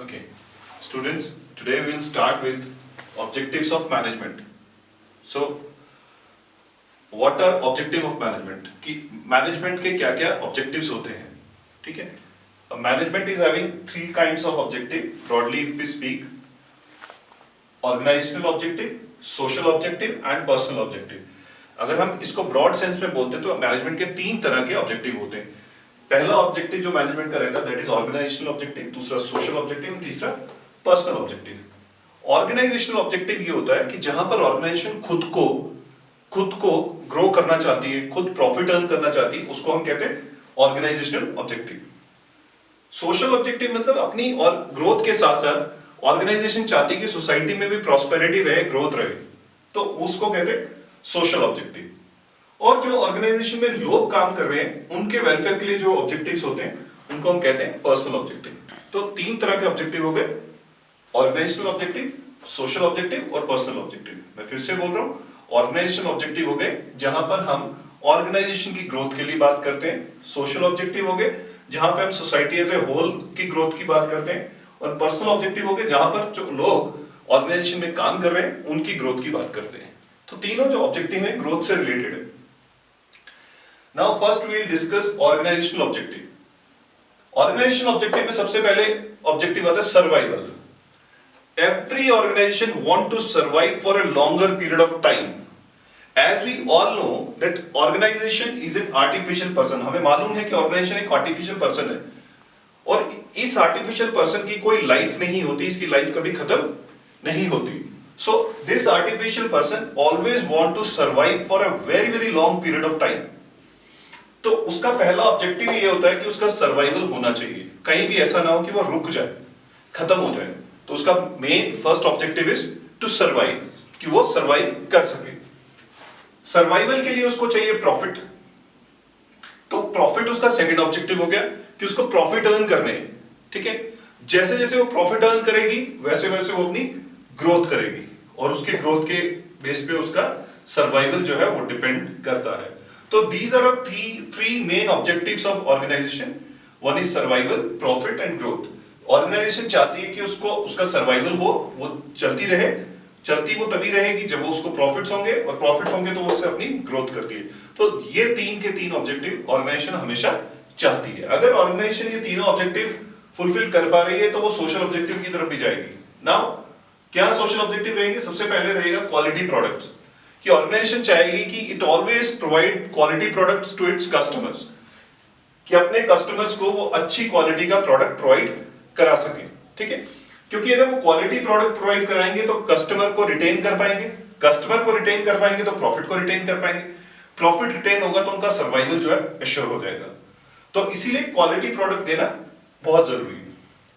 Okay, students, today we will start with objectives of management. So, what are objective of management? कि management के क्या क्या objectives होते हैं, ठीक है? Management is having three kinds of objective. Broadly, if we speak, organizational objective, social objective and personal objective. अगर हम इसको ब्रॉड सेंस में बोलते हैं तो मैनेजमेंट के तीन तरह के ऑब्जेक्टिव होते हैं. पहला ऑब्जेक्टिव जो मैनेजमेंट का रहता है दैट इज ऑर्गेनाइजेशनल ऑब्जेक्टिव, दूसरा सोशल ऑब्जेक्टिव, तीसरा पर्सनल ऑब्जेक्टिव. ऑर्गेनाइजेशनल ऑब्जेक्टिव ये होता है कि जहां पर ऑर्गेनाइजेशन खुद को ग्रो करना चाहती है, खुद प्रॉफिट अर्न करना चाहती है, उसको हम कहते हैं ऑर्गेनाइजेशनल ऑब्जेक्टिव. सोशल ऑब्जेक्टिव मतलब अपनी और ग्रोथ के साथ साथ ऑर्गेनाइजेशन चाहती है कि सोसाइटी में भी प्रॉस्पेरिटी रहे, ग्रोथ रहे, तो उसको कहते हैं सोशल ऑब्जेक्टिव. और जो ऑर्गेनाइजेशन में लोग काम कर रहे हैं उनके वेलफेयर के लिए जो ऑब्जेक्टिव्स होते हैं उनको हम कहते हैं पर्सनल ऑब्जेक्टिव. तो तीन तरह के ऑब्जेक्टिव हो गए, ऑर्गेनाइजेशनल ऑब्जेक्टिव, सोशल ऑब्जेक्टिव और पर्सनल ऑब्जेक्टिव. मैं फिर से बोल रहा हूं, ऑर्गेनाइजेशनल ऑब्जेक्टिव हो गए जहां पर हम ऑर्गेनाइजेशन की ग्रोथ के लिए बात करते हैं, सोशल ऑब्जेक्टिव हो गए जहां पे हम सोसाइटी एज ए होल की ग्रोथ की बात करते हैं, और पर्सनल ऑब्जेक्टिव हो गए जहां पर जो लोग ऑर्गेनाइजेशन में काम कर रहे हैं उनकी ग्रोथ की बात करते हैं. तो तीनों जो ऑब्जेक्टिव है ग्रोथ से रिलेटेड है. Now first we will discuss organizational objective. Organizational objective में सबसे पहले objective आता है survival. Every organization want to survive for a longer period of time. As we all know that organization is an artificial person. हमें मालूम है कि organization एक artificial person है और इस artificial person की कोई life नहीं होती, इसकी life कभी खत्म नहीं होती. So this artificial person always want to survive for a very long period of time. तो उसका पहला ऑब्जेक्टिव ये होता है कि उसका सर्वाइवल होना चाहिए, कहीं भी ऐसा ना हो कि वो रुक जाए, खत्म हो जाए. तो उसका main first objective is to survive, कि वो सर्वाइव कर सके. सर्वाइवल के लिए उसको चाहिए प्रॉफिट, तो प्रॉफिट उसका सेकंड ऑब्जेक्टिव हो गया कि उसको प्रॉफिट अर्न करने हैं. ठीक है, जैसे जैसे वो प्रॉफिट अर्न करेगी वैसे वैसे वो अपनी ग्रोथ करेगी और उसके ग्रोथ के बेस पे उसका सर्वाइवल जो है वो डिपेंड करता है. So these are the three main objectives of organization. One is survival, profit and growth. Organization चाहती है कि उसका survival हो, वो चलती रहे, चलती वो तभी रहेगी जब वो उसको profits होंगे और profit होंगे तो वो उससे अपनी growth करती है. तो ये तीन के तीन objective organization हमेशा चाहती है. अगर organization ये तीनों objective fulfill कर पा रही है तो वो social objective की तरफ भी जाएगी. Now क्या social objective रहेंगे? सबसे पहले रहेगा quality products. कि ऑर्गेनाइजेशन चाहेगी कि it always provide quality products to its customers, कि अपने कस्टमर्स को वो अच्छी क्वालिटी का प्रोडक्ट प्रोवाइड करा सके. ठीक है, क्योंकि अगर वो क्वालिटी प्रोडक्ट प्रोवाइड कराएंगे तो कस्टमर को रिटेन कर पाएंगे, कस्टमर को रिटेन कर पाएंगे तो प्रॉफिट को रिटेन कर पाएंगे, प्रॉफिट रिटेन होगा तो उनका सर्वाइवल जो है एश्योर हो जाएगा. तो इसीलिए क्वालिटी प्रोडक्ट देना बहुत जरूरी है.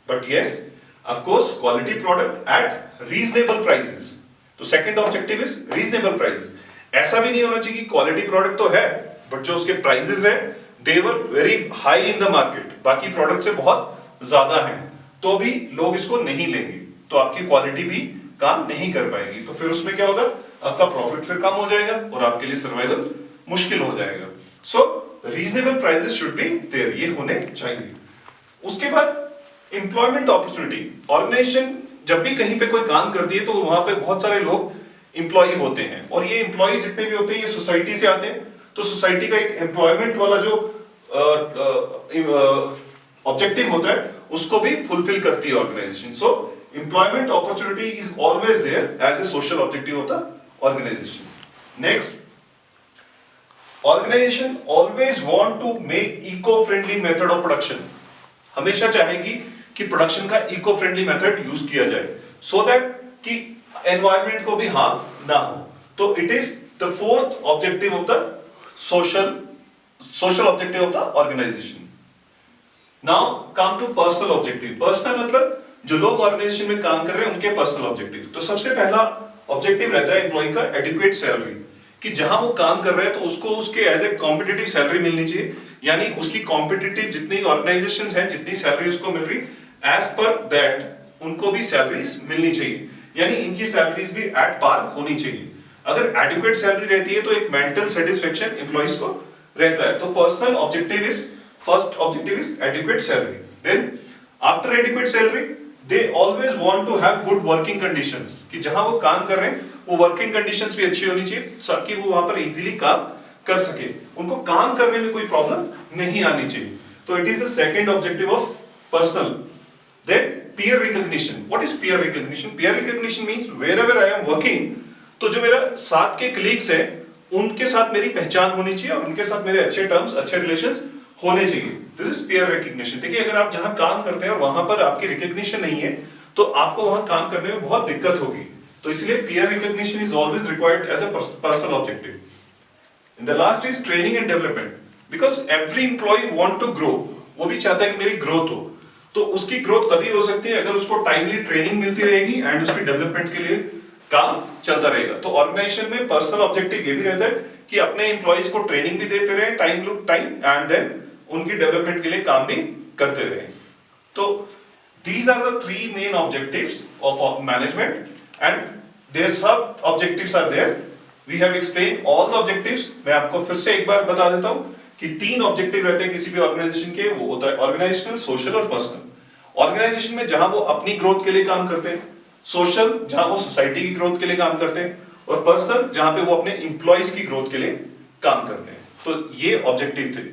But yes, of course quality product at reasonable prices. तो second objective is reasonable prices. ऐसा भी नहीं होना चाहिए कि क्वालिटी प्रोडक्ट तो है बट जो उसके प्राइसेस है they were very high in the market, बाकी प्रोडक्ट से बहुत ज्यादा है, तो भी लोग इसको नहीं लेंगे, तो आपकी क्वालिटी भी काम नहीं कर पाएगी. तो फिर उसमें क्या होगा, आपका प्रॉफिट फिर कम हो जाएगा और आपके लिए सर्वाइवल मुश्किल हो जाएगा. So reasonable prices should be there, ये होने चाहिए. उसके बाद एम्प्लॉयमेंट अपॉर्चुनिटी. ऑर्गेनाइजेशन जब भी कहीं पे कोई काम करती है तो वहां पे बहुत सारे लोग एम्प्लॉय होते हैं और ये एम्प्लॉय जितने भी होते हैं ये सोसाइटी से आते हैं. तो सोसाइटी का एक एम्प्लॉयमेंट वाला जो ऑब्जेक्टिव होता है उसको भी फुलफिल करती है organisation. So employment opportunity is always there as a social objective of the organisation. Next, organisation always want to make eco friendly method of production. हमेशा चाहेगी कि प्रोडक्शन का इको फ्रेंडली मेथड यूज किया जाए so that कि environment को भी harm ना हो. तो it is the fourth objective of the social objective of the organisation. Now come to personal objective. Personal मतलब जो लोग ऑर्गेनाइजेशन में काम कर रहे हैं उनके पर्सनल ऑब्जेक्टिव. तो सबसे पहला ऑब्जेक्टिव रहता है एम्प्लॉय का एडिक्वेट सैलरी, कि जहां वो काम कर रहे हैं तो उसको उसके एज ए कॉम्पिटिटिव सैलरी मिलनी चाहिए, यानी उसकी कॉम्पिटिटिव जितनी ऑर्गेनाइजेशंस हैं जितनी सैलरी उसको मिल रही एज पर दैट उनको भी सैलरीज मिलनी चाहिए, यानी इनकी सैलरीज भी एट पार होनी चाहिए. अगर एडिक्वेट सैलरी रहती है तो एक मेंटल सेटिस्फेक्शन एम्प्लॉइज को रहता है. तो personal objective is, first objective is adequate salary. Then after adequate salary they always want to have good working conditions, कि जहां वो काम कर रहे हैं वो वर्किंग कंडीशंस भी अच्छी होनी चाहिए ताकि वो वहां पर इजीली काम कर सके, उनको काम करने में कोई प्रॉब्लम नहीं आनी चाहिए। तो it is the second objective of personal. Then peer recognition. What is peer recognition? Peer recognition means wherever I am working, तो जो मेरा साथ के कलीग्स हैं उनके साथ मेरी पहचान होनी चाहिए और उनके साथ मेरे अच्छे टर्म्स, अच्छे रिलेशंस होने चाहिए। This is peer recognition। देखिए अगर आप जहां काम करते हैं और वहां पर आपकी रिकग्निशन नहीं है तो आपको वहां काम करने में बहुत दिक्कत होगी। तो इसलिए peer recognition is always required as a personal objective. And the last is training and development, because every employee want to grow, वो भी चाहता है कि मेरी ग्रोथ हो, तो उसकी ग्रोथ तभी हो सकती है अगर उसको टाइमली ट्रेनिंग मिलती रहेगी एंड उसकी डेवलपमेंट के लिए काम चलता रहेगा। तो ऑर्गेनाइजेशन में पर्सनल ऑब्जेक्टिव ये भी रहता है कि अपने एम्प्लॉइज को ट्रेनिंग भी देते रहे टाइम एंड देन उनकी डेवलपमेंट के लिए काम भी करते रहे। तो these are the three main objectives of management, and their sub objectives are there. We have explained all the objectives. मैं आपको फिर से एक बार बता देता हूँ कि तीन ऑब्जेक्टिव रहते हैं किसी भी ऑर्गेनाइजेशन के, वो होता है ऑर्गेनाइजेशनल, सोशल और पर्सनल। ऑर्गेनाइजेशन में जहां वो अपनी ग्रोथ के लिए काम करते हैं, सोशल जहां वो सोसाइटी की ग्रोथ के लिए काम करते हैं, और पर्सनल जहां पे वो अपने एम्प्लॉइज की ग्रोथ के लिए काम करते हैं। तो ये ऑब्जेक्टिव थे।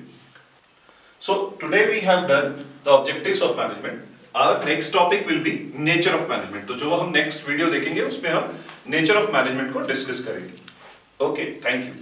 So today we have done the objectives of management. Our next topic will be nature of management. तो जो हम नेक्स्ट वीडियो देखेंगे उसमें हम नेचर ऑफ मैनेजमेंट को डिस्कस करेंगे। Okay, thank you.